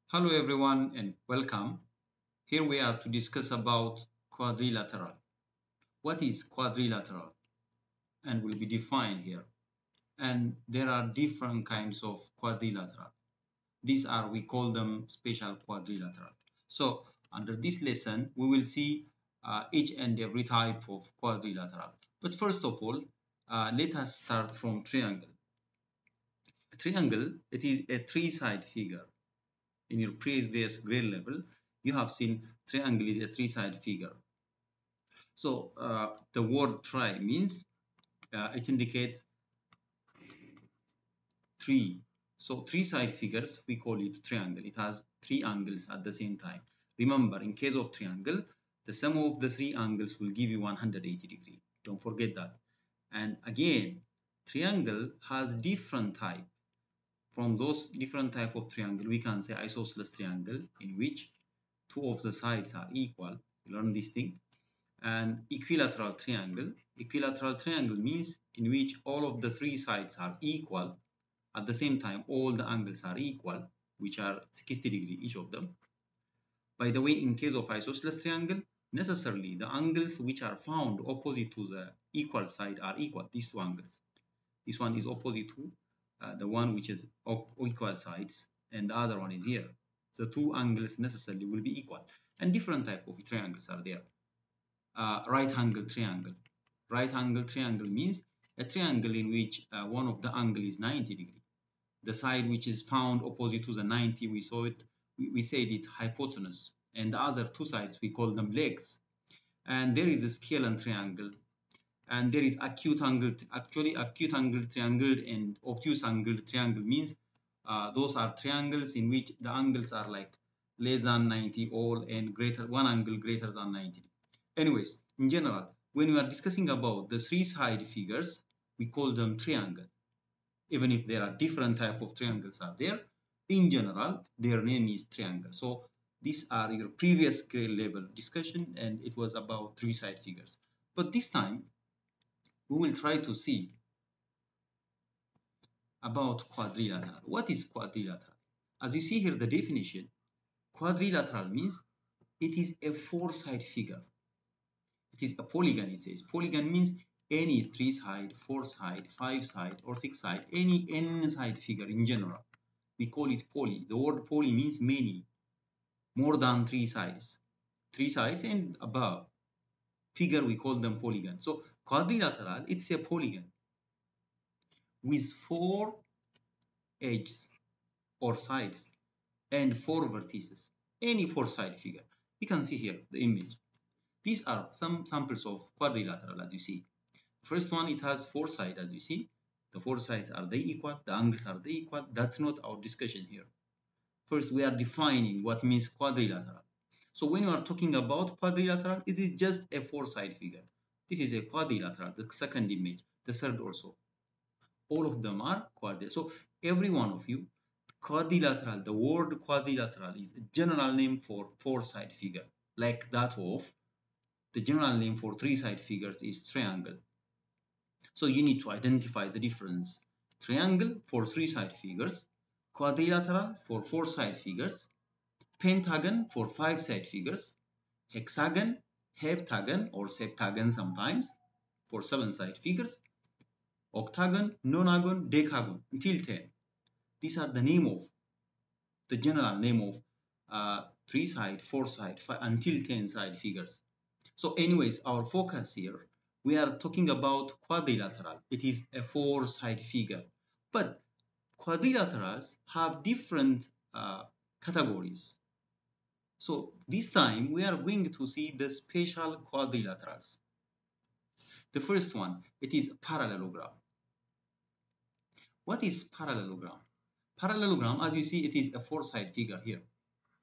Hello everyone and welcome. Here we are to discuss about quadrilateral. What is quadrilateral? And will be defined here. And there are different kinds of quadrilateral. These are, we call them special quadrilateral. So under this lesson, we will see each and every type of quadrilateral. But first of all, let us start from triangle. A triangle, it is a three-side figure. In your previous grade level, you have seen triangle is a three-side figure. So the word tri means it indicates three. So three-side figures, we call it triangle. It has three angles at the same time. Remember, in case of triangle, the sum of the three angles will give you 180 degrees. Don't forget that. And again, triangle has different type. From those different type of triangle, we can say isosceles triangle, in which two of the sides are equal. You learn this thing. And equilateral triangle. Equilateral triangle means in which all of the three sides are equal. At the same time, all the angles are equal, which are 60 degrees each of them. By the way, in case of isosceles triangle, necessarily the angles which are found opposite to the equal side are equal. These two angles. This one is opposite to the one which is equal sides, and the other one is here. The two angles necessarily will be equal. And different type of triangles are there. Right angle triangle. Right angle triangle means a triangle in which one of the angle is 90 degree. The side which is found opposite to the 90, we said it's hypotenuse, and the other two sides we call them legs. And there is a scalene triangle, and there is acute angle. Actually, acute angle triangle and obtuse angle triangle means those are triangles in which the angles are like less than 90 all and one angle greater than 90. Anyways, in general, when we are discussing about the three-side figures, we call them triangle. Even if there are different type of triangles are there, in general, their name is triangle. So these are your previous grade level discussion, and it was about three-side figures. But this time, we will try to see about quadrilateral. What is quadrilateral? As you see here, the definition, quadrilateral means it is a four-side figure. It is a polygon, it says. Polygon means any three-side, four-side, five-side, or six-side, any n-side figure in general. We call it poly. The word poly means many, more than three sides. Three sides and above. Figure, we call them polygon. So quadrilateral, it's a polygon with four edges or sides and four vertices. Any four-side figure. You can see here the image. These are some samples of quadrilateral, as you see. First one, it has four sides, as you see. The four sides, are they equal? The angles, are they equal? That's not our discussion here. First, we are defining what means quadrilateral. So when you are talking about quadrilateral, it is just a four-side figure. This is a quadrilateral, the second image, the third also. All of them are quadrilateral. So every one of you, quadrilateral, the word quadrilateral is a general name for four-side figure, like that of the general name for three-side figures is triangle. So you need to identify the difference. Triangle for three-side figures, quadrilateral for four-side figures, pentagon for five-side figures, hexagon, heptagon or septagon sometimes for seven-side figures, octagon, nonagon, decagon until 10. These are the name of the general name of three-side, four-side, until 10-side figures. So anyways, our focus here, we are talking about quadrilateral. It is a four-side figure. But quadrilaterals have different categories. So this time, we are going to see the special quadrilaterals. The first one, it is parallelogram. What is parallelogram? Parallelogram, as you see, it is a four-side figure here.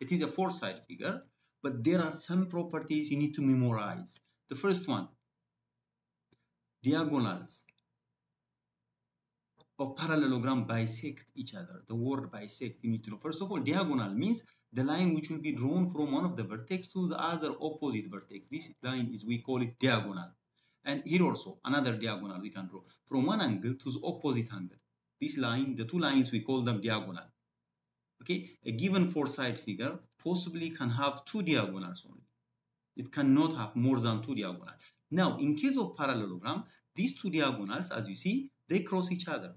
It is a four-side figure, but there are some properties you need to memorize. The first one, diagonals of parallelogram bisect each other. The word bisect, you need to know. First of all, diagonal means the line which will be drawn from one of the vertex to the other opposite vertex. This line is, we call it diagonal. And here also, another diagonal we can draw from one angle to the opposite angle. This line, the two lines, we call them diagonal. Okay, a given four-side figure possibly can have two diagonals only. It cannot have more than two diagonals. Now, in case of parallelogram, these two diagonals, as you see, they cross each other.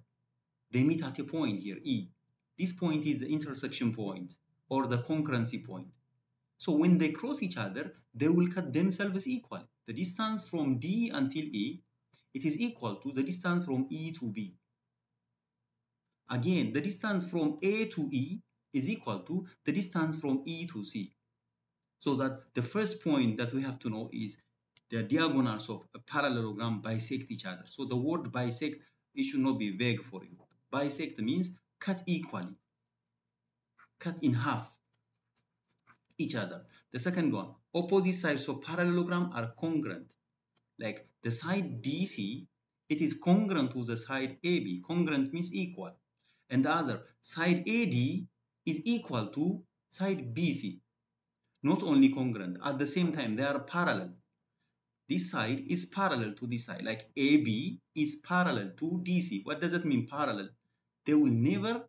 They meet at a point here, E. This point is the intersection point or the concurrency point. So when they cross each other, they will cut themselves equal. The distance from D until E, it is equal to the distance from E to B. Again, the distance from A to E is equal to the distance from E to C. So that the first point that we have to know is the diagonals of a parallelogram bisect each other. So the word bisect, it should not be vague for you. Bisect means cut equally, cut in half each other. The second one, opposite sides of parallelogram are congruent. Like the side DC, it is congruent to the side AB. Congruent means equal. And the other, side AD is equal to side BC. Not only congruent, at the same time, they are parallel. This side is parallel to this side, like AB is parallel to DC. What does it mean, parallel? They will never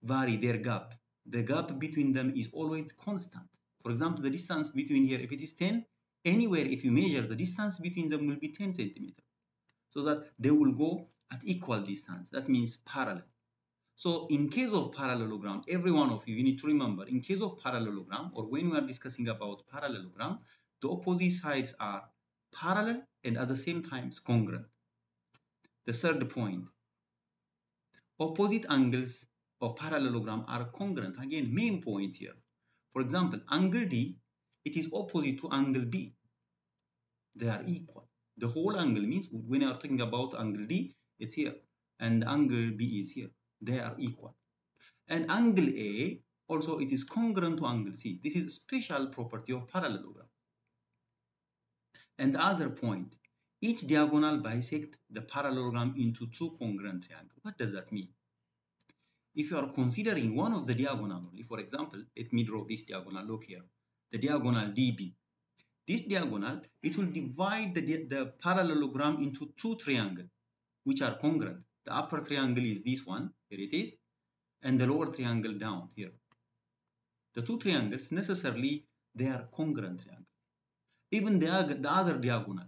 vary their gap. The gap between them is always constant. For example, the distance between here, if it is 10, anywhere if you measure, the distance between them will be 10 centimeters. So that they will go at equal distance. That means parallel. So in case of parallelogram, every one of you need to remember, in case of parallelogram, or when we are discussing about parallelogram, the opposite sides are parallel and at the same time congruent. The third point, opposite angles of parallelogram are congruent. Again, main point here. For example, angle D, it is opposite to angle B. They are equal. The whole angle means when you are talking about angle D, it's here, and angle B is here. They are equal. And angle A, also it is congruent to angle C. This is a special property of parallelogram. And the other point, each diagonal bisects the parallelogram into two congruent triangles. What does that mean? If you are considering one of the diagonal only, for example, let me draw this diagonal, look here, the diagonal DB. This diagonal, it will divide the parallelogram into two triangles, which are congruent. The upper triangle is this one, here it is, and the lower triangle down here. The two triangles, necessarily, they are congruent triangles. Even the other diagonal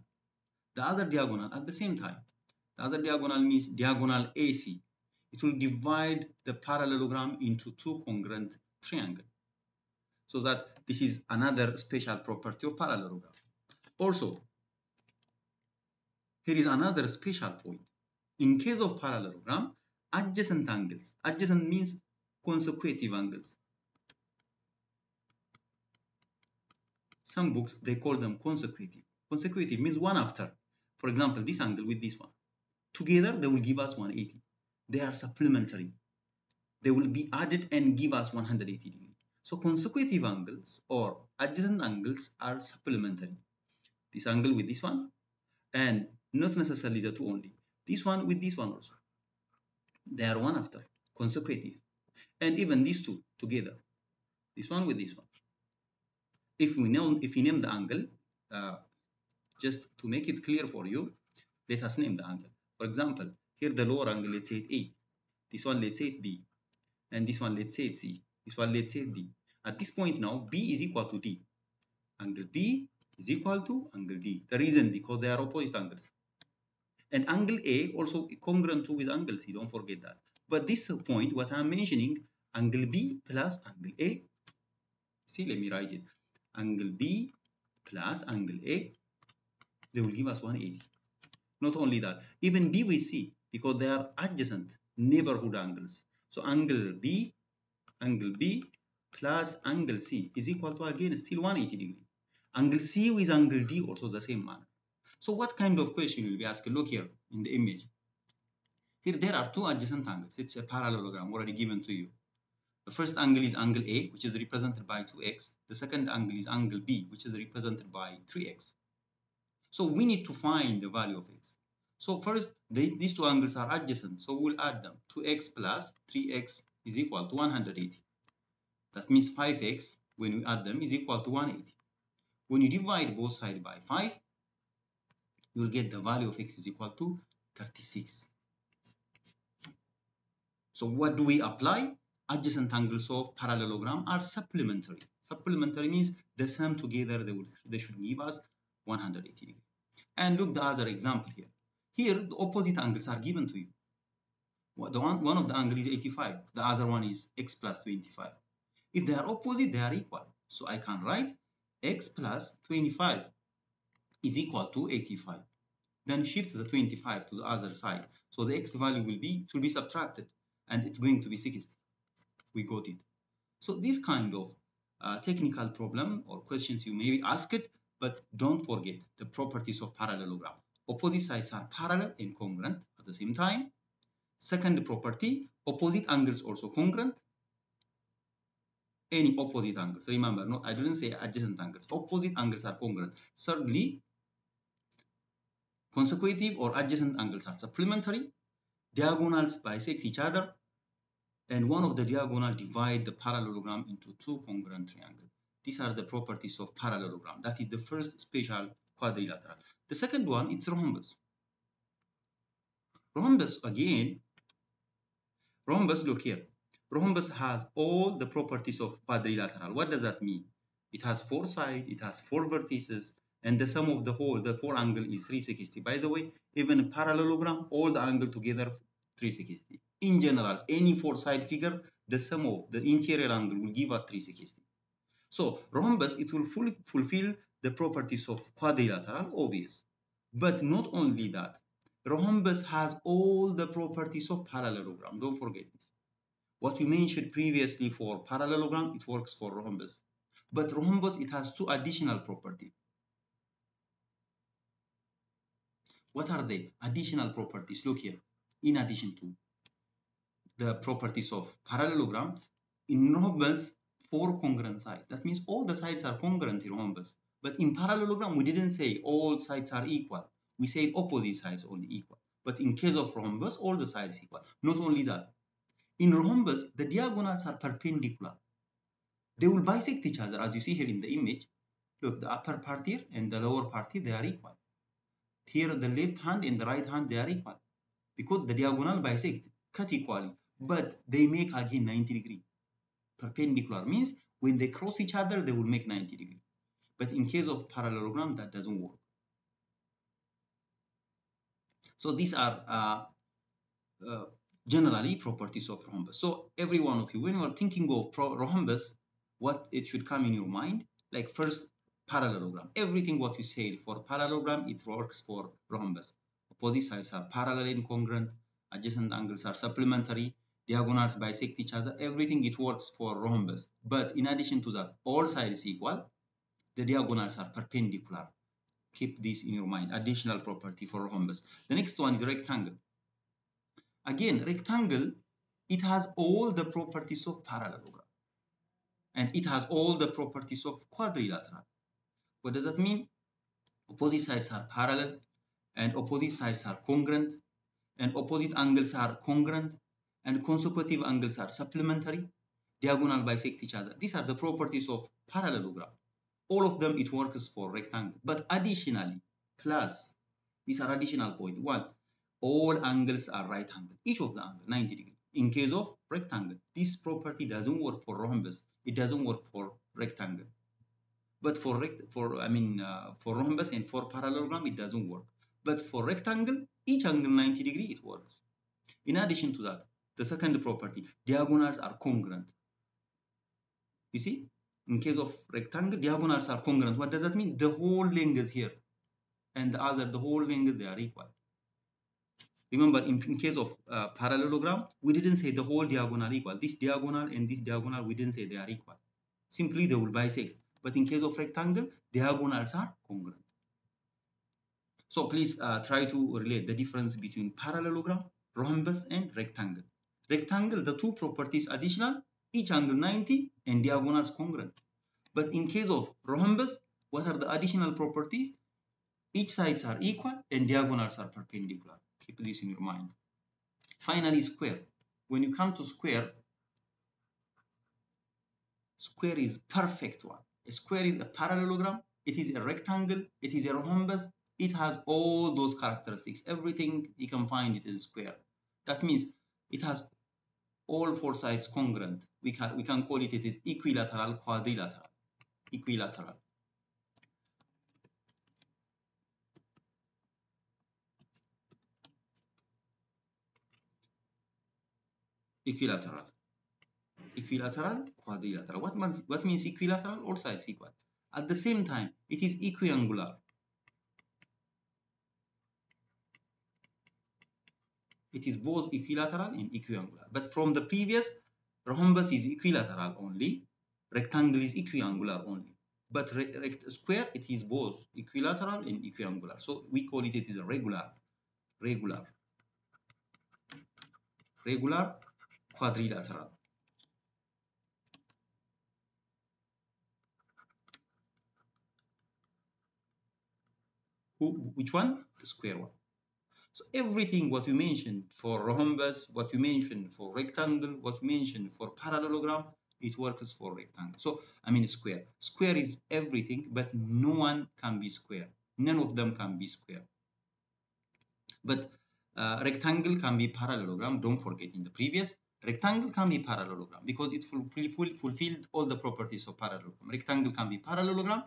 at the same time. The other diagonal means diagonal AC. It will divide the parallelogram into two congruent triangles. So that this is another special property of parallelogram. Also, here is another special point. In case of parallelogram, adjacent angles. Adjacent means consecutive angles. Some books, they call them consecutive. Consecutive means one after. For example, this angle with this one. Together, they will give us 180. They are supplementary. They will be added and give us 180 degrees. So consecutive angles or adjacent angles are supplementary. This angle with this one, and not necessarily the two only. This one with this one also. They are one after, consecutive. And even these two together. This one with this one. If we name the angle, just to make it clear for you, let us name the angle. For example, here the lower angle, let's say it A. This one, let's say it B. And this one, let's say it's C. This one, let's say it D. At this point now, B is equal to D. Angle B is equal to angle D. The reason, because they are opposite angles. And angle A also congruent to with angle C, don't forget that. But this point, what I'm mentioning, angle B plus angle A. See, let me write it. Angle B plus angle A, they will give us 180. Not only that, even B with C, because they are adjacent neighborhood angles. So angle B plus angle C is equal to, again, still 180 degrees. Angle C with angle D also the same manner. So what kind of question will be asked? Look here in the image. Here there are two adjacent angles. It's a parallelogram already given to you. The first angle is angle A, which is represented by 2x. The second angle is angle B, which is represented by 3x. So we need to find the value of x. So first, these two angles are adjacent, so we'll add them. 2x plus 3x is equal to 180. That means 5x, when we add them, is equal to 180. When you divide both sides by 5, you will get the value of x is equal to 36. So what do we apply? adjacent angles of parallelogram are supplementary. Supplementary means the sum together they should give us 180 degrees. And look the other example here. Here the opposite angles are given to you. One of the angle is 85, the other one is x plus 25. If they are opposite, they are equal. So I can write x plus 25 is equal to 85. Then shift the 25 to the other side. So the x value will be subtracted, and it's going to be 60. We got it. So this kind of technical problem or questions you may be asked, but don't forget the properties of parallelogram. Opposite sides are parallel and congruent at the same time. Second property, opposite angles also congruent. Any opposite angles. Remember, no, I didn't say adjacent angles. Opposite angles are congruent. Thirdly, consecutive or adjacent angles are supplementary. Diagonals bisect each other, and one of the diagonal divide the parallelogram into two congruent triangles. These are the properties of parallelogram. That is the first special quadrilateral. The second one, it's rhombus. Rhombus again. Rhombus, look here. Rhombus has all the properties of quadrilateral. What does that mean? It has four sides, it has four vertices, and the sum of the whole, the four angle is 360. By the way, even a parallelogram, all the angle together 360. In general, any four side figure, the sum of the interior angle will give us 360. So rhombus, it will fulfill the properties of quadrilateral, obvious. But not only that, rhombus has all the properties of parallelogram. Don't forget this. What we mentioned previously for parallelogram, it works for rhombus. But rhombus, it has two additional properties. What are the additional properties? Look here. In addition to the properties of parallelogram, in rhombus, four congruent sides. That means all the sides are congruent in rhombus. But in parallelogram, we didn't say all sides are equal. We said opposite sides only equal. But in case of rhombus, all the sides equal. Not only that, in rhombus, the diagonals are perpendicular. They will bisect each other, as you see here in the image. Look, the upper part here and the lower part here, they are equal. Here, the left hand and the right hand, they are equal. Because the diagonal bisect, cut equally. But they make again 90 degrees. Perpendicular means when they cross each other, they will make 90 degrees. But in case of parallelogram, that doesn't work. So these are generally properties of rhombus. So every one of you, when you are thinking of rhombus, what it should come in your mind? Like first, parallelogram. Everything what you said for parallelogram, it works for rhombus. Opposite sides are parallel and congruent. Adjacent angles are supplementary. Diagonals bisect each other. Everything it works for rhombus. But in addition to that, all sides equal. The diagonals are perpendicular. Keep this in your mind. Additional property for rhombus. The next one is rectangle. Again, rectangle, it has all the properties of parallelogram. And it has all the properties of quadrilateral. What does that mean? Opposite sides are parallel, and opposite sides are congruent, and opposite angles are congruent, and consecutive angles are supplementary. Diagonal bisect each other. These are the properties of parallelogram. All of them, it works for rectangle. But additionally, plus, these are additional points. One, all angles are right angle. Each of the angles, 90 degrees. In case of rectangle, this property doesn't work for rhombus. It doesn't work for rectangle. But for rhombus and for parallelogram, it doesn't work. But for rectangle, each angle 90 degrees, it works. In addition to that, the second property, diagonals are congruent. You see, in case of rectangle, diagonals are congruent. What does that mean? The whole length is here, and the whole length, they are equal. Remember, in case of parallelogram, we didn't say the whole diagonal equal. This diagonal and this diagonal, we didn't say they are equal. Simply, they will bisect. But in case of rectangle, diagonals are congruent. So please try to relate the difference between parallelogram, rhombus, and rectangle. Rectangle, the two properties additional, each angle 90 and diagonals congruent. But in case of rhombus, what are the additional properties? Each sides are equal and diagonals are perpendicular. Keep this in your mind. Finally, square. When you come to square, square is perfect one. A square is a parallelogram, it is a rectangle, it is a rhombus, it has all those characteristics. Everything you can find it in square. That means it has all four sides congruent, we can call it is equilateral quadrilateral. Equilateral. Equilateral. Equilateral quadrilateral. What means equilateral? All sides equal. At the same time, it is equiangular. It is both equilateral and equiangular. But from the previous, rhombus is equilateral only, rectangle is equiangular only. But square, it is both equilateral and equiangular. So we call it is a regular quadrilateral. Which one? The square one. So everything what you mentioned for rhombus, what you mentioned for rectangle, what you mentioned for parallelogram, it works for rectangle. So I mean square. Square is everything, but no one can be square. None of them can be square. But rectangle can be parallelogram. Don't forget in the previous, rectangle can be parallelogram because it fulfilled all the properties of parallelogram. Rectangle can be parallelogram,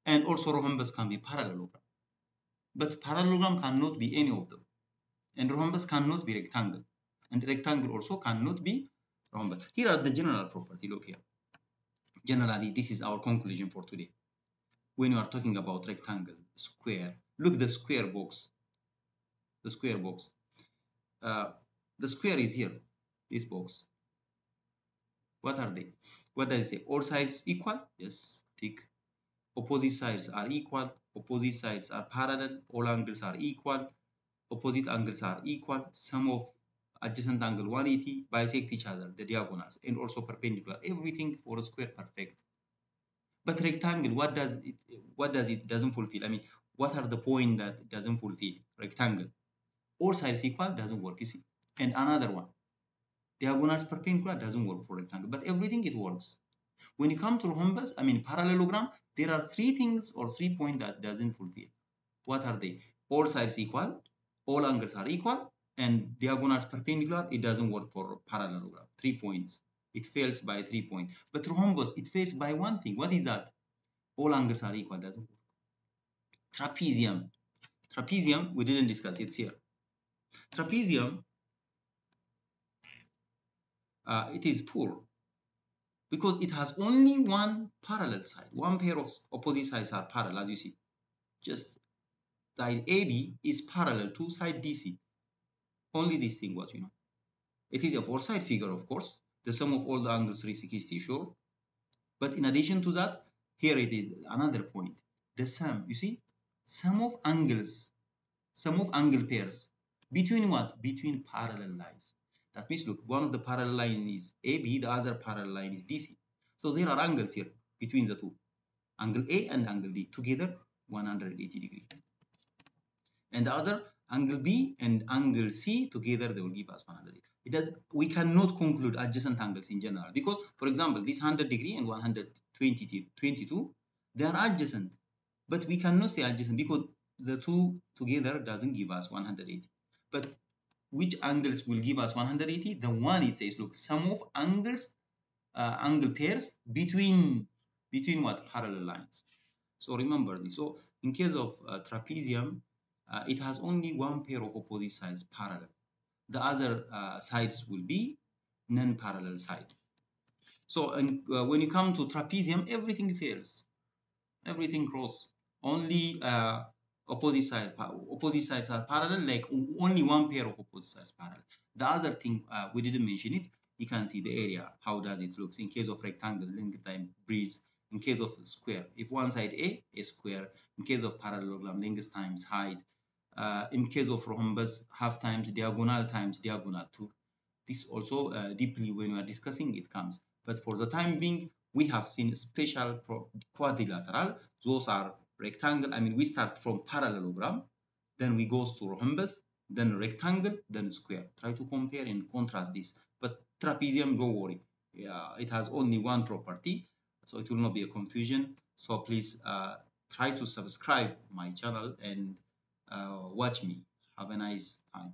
and also rhombus can be parallelogram. But parallelogram cannot be any of them. And rhombus cannot be rectangle. And rectangle also cannot be rhombus. Here are the general property. Look here. Generally, this is our conclusion for today. When you are talking about rectangle, square, look the square box. The square box. The square is here. This box. What are they? What does it say? All sides equal? Yes. Tick. Opposite sides are equal. Opposite sides are parallel. All angles are equal. Opposite angles are equal. Sum of adjacent angle 180 bisect each other, the diagonals, and also perpendicular. Everything for a square perfect. But rectangle, what does it doesn't fulfill? I mean, what are the points that it doesn't fulfill? Rectangle. All sides equal doesn't work, you see. And another one, diagonals perpendicular doesn't work for rectangle, but everything it works. When you come to rhombus, I mean parallelogram, there are three things or 3 points that doesn't fulfill. What are they? All sides equal, all angles are equal, and diagonals perpendicular, it doesn't work for parallelogram. 3 points. It fails by 3 points. But rhombus, it fails by one thing. What is that? All angles are equal, doesn't work. Trapezium. Trapezium, we didn't discuss, it's here. Trapezium, it is poor because it has only one parallel side. One pair of opposite sides are parallel, as you see. Just side AB is parallel to side DC. Only this thing, what you know. It is a four-side figure, of course. The sum of all the angles 360, sure. But in addition to that, here it is another point. The sum, you see, sum of angles, sum of angle pairs. Between what? Between parallel lines. That means, look, one of the parallel line is AB, the other parallel line is DC. So there are angles here between the two. Angle A and angle D, together 180 degrees. And the other, angle B and angle C, together they will give us 180. We cannot conclude adjacent angles in general because, for example, this 100 degree and 122, they are adjacent. But we cannot say adjacent because the two together doesn't give us 180. But which angles will give us 180? The one it says, look, sum of angles, angle pairs between what? Parallel lines. So remember this. So in case of trapezium, it has only one pair of opposite sides parallel. The other sides will be non-parallel side. So when you come to trapezium, everything fails. Everything cross. Only opposite sides are parallel, like only one pair of opposite sides parallel. The other thing, we didn't mention it. You can see the area. How does it look? In case of rectangle, length times breadth. In case of square, if one side A square. In case of parallelogram, length times height. In case of rhombus, half times diagonal 2. This also deeply when we are discussing it comes. But for the time being, we have seen special quadrilateral. Those are rectangle. I mean, we start from parallelogram, then we go to rhombus, then rectangle, then square. Try to compare and contrast this. But trapezium, don't worry. It has only one property, so it will not be a confusion. So please try to subscribe my channel and watch me. Have a nice time.